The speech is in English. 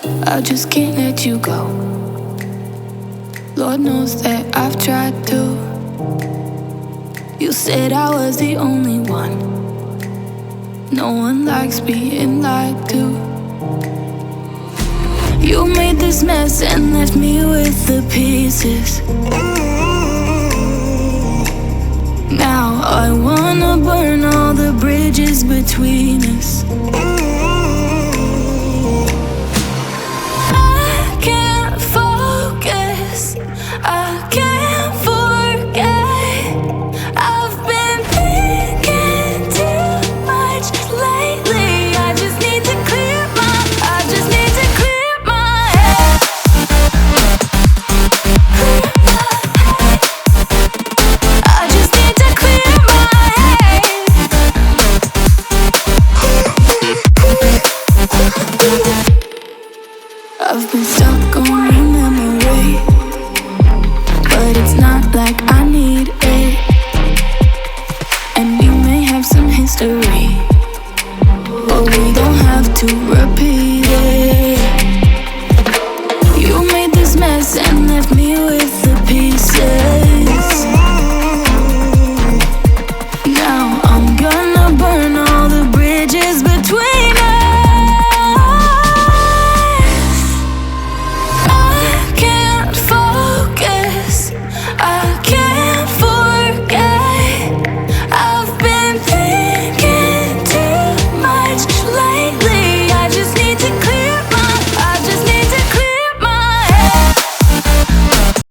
I just can't let you go. Lord knows that I've tried to. You said I was the only one. No one likes being lied to. You made this mess and left me with the pieces. Now I wanna burn all the bridges between us. I can't focus, I can't forget. I've been thinking too much lately. I just need to clear my head. I just need to clear my head. I've been stuck on your memory, but it's not like I need it. And we may have some history,